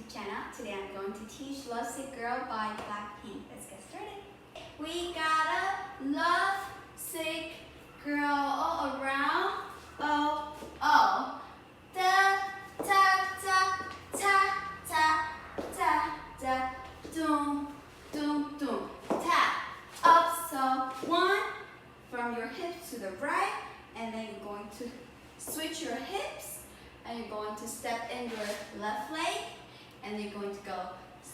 YouTube channel. Today I'm going to teach Lovesick Girl by BLACKPINK. Let's get started. We got a lovesick girl all around. Oh, oh. Da, ta, ta, ta, ta, ta, ta. Doom, doom, doom. Tap. Up, so one. From your hips to the right. And then you're going to switch your hips. And you're going to step in your left leg, and then you're going to go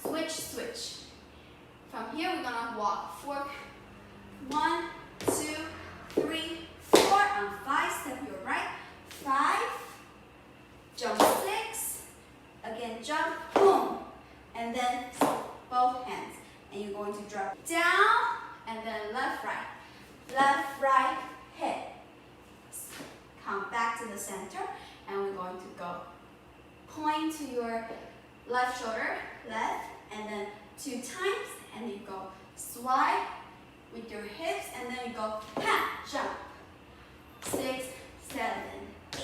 switch, switch. From here, we're gonna walk 4, 1, 2, 3, 4. On 5, step your right. 5, jump 6. Again, jump, boom, and then both hands. And you're going to drop down, and then left, right, hit. Come back to the center. And we're going to go point to your left shoulder, left, and then 2 times, and you go swipe with your hips, and then you go ha, jump. 6, 7, 8.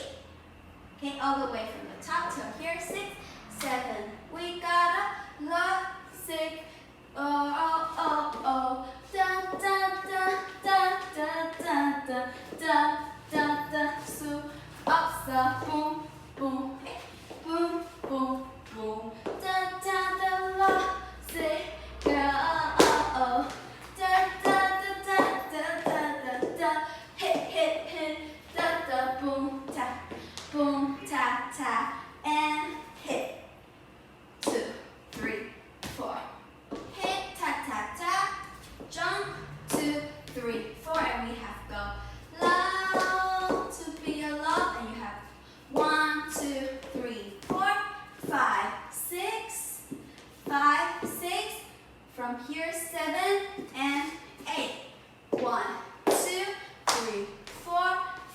Okay, all the way from the top till here. 6, 7. We got a lovesick. Oh, oh, oh, oh. Da, da, da, da, da, da, da, da, da, so. Up, the boom, boom, hey, boom, boom, boom. Da da da lovesick girl, oh oh. Da da da da da da da da. Hit, da da boom ta ta, and hit. 2, 3, 4. Hit ta ta ta. Jump 2, 3, 4, and we have go. From here, 7 and 8. 1, 2, 3, 4,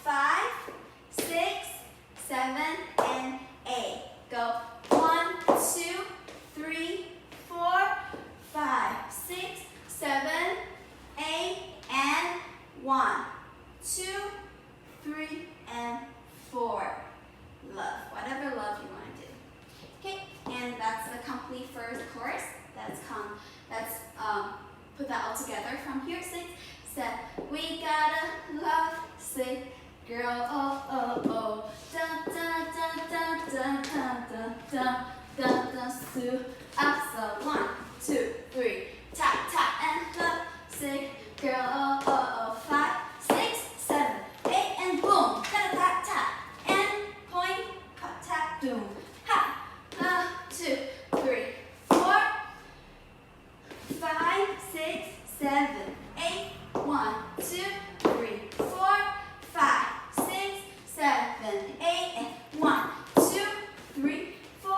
5, 6, 7, and 8. Go 1, 2, 3, 4, 5, 6, 7, 8, and 1, 2, 3, and 4. Love, whatever love you want to do. Okay, and that's the complete first chorus. Let's put that all together. From here, 6, 7. We got a lovesick girl, oh, oh, oh. Da, da, da, da, da, da, da, da, da, so. Up, so 1, 2, 3. Tap, tap, and lovesick girl, oh, oh, oh. 5, 6, 7, 8, and boom. Tap, tap, tap, and point, cut, tap, boom. Ha, 2, 3, 4. 5, 6, 7, 8, 1, 2, 3, 4, 5, 6, 7, 8, and 1, 2, 3, 4,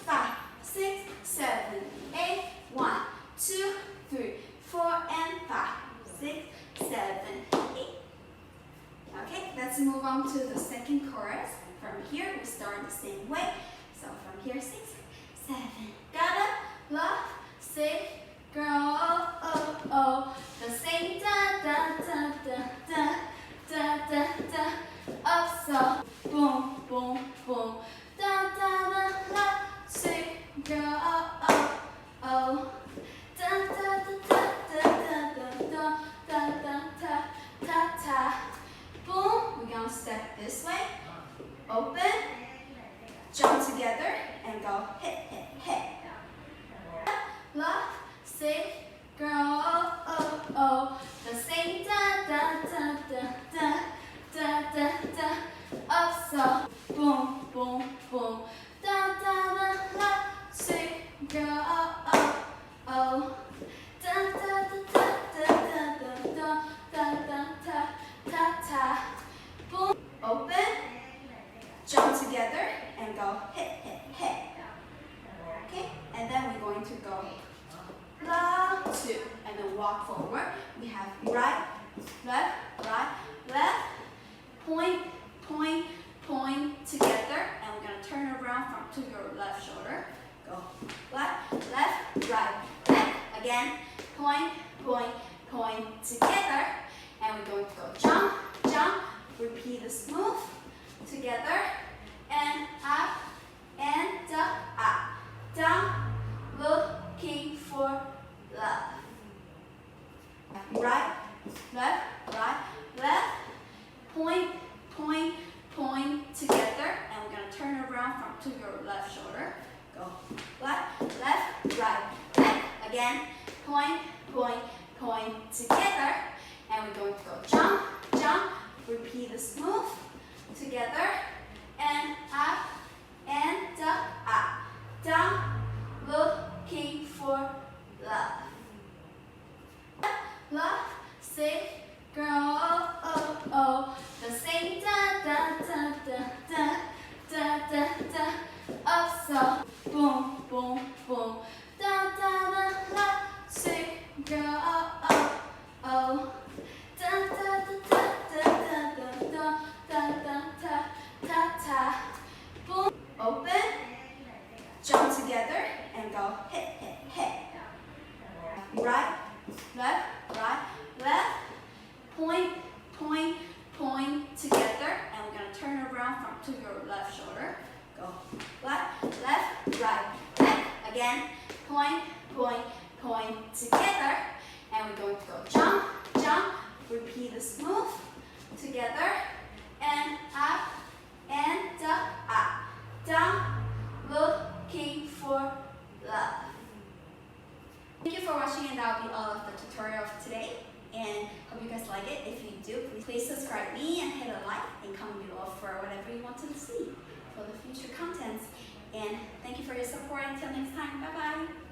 5, 6, 7, 8, 1, 2, 3, 4, and 5, 6, 7, 8. Okay, let's move on to the second chorus. From here, we start the same way. So from here, 6, 7. Gotta love, say, girl, oh, oh, oh. The same da, da, da, da, da, da, da, da. Up, so, boom, boom, boom. Da, da, da, da, say, girl, oh, oh, oh. Da, da, da, da, da, da, da, da, da, da, ta, ta. Boom. We're gonna step this way. Open. Jump together and go hit, hit, hit. Love. Say, girl, oh, oh, oh. The same da, da, da, da, da, da, da, da. Up, so, boom, boom, boom. Da, da, da, da. Say, girl, oh, oh, oh. Da, da, da, da, da, da, da, da, da, da, ta, ta. Boom. Open. Jump together and go hit, hit, hit. Okay, and then we're going to go 2, and then walk forward. We have right, left, point, point, point together, and we're gonna turn around to your left shoulder. Go left, right, left. Again, point, point, point together, and we're going to go jump, jump. Repeat this move together, and up, and up, down. to your left shoulder. Go left, left, right, left. Again, point, point, point together. And we're going to go jump, jump. Repeat this move together. And up, down, looking for love. Love, sick girl, oh, oh, oh. The same da da da da da da da da. Up so, boom, boom, boom. Da da da da, sick girl, oh, oh, oh. Da da da da da da da da da da da da. Boom, open, jump together, and go hit, hit, hit. Right, left, right, left. Point, point, point together, and we're gonna turn around to your left shoulder. Go left, left, right, left. Again, point, point, point together, and we're going to go jump, jump. Repeat this move together, and up, down, looking for love. Thank you for watching, and that will be all of the tutorial for today. And hope you guys like it. If you do, please subscribe me and hit a like and comment below for whatever you want to see for the future contents. And thank you for your support. Until next time, bye bye.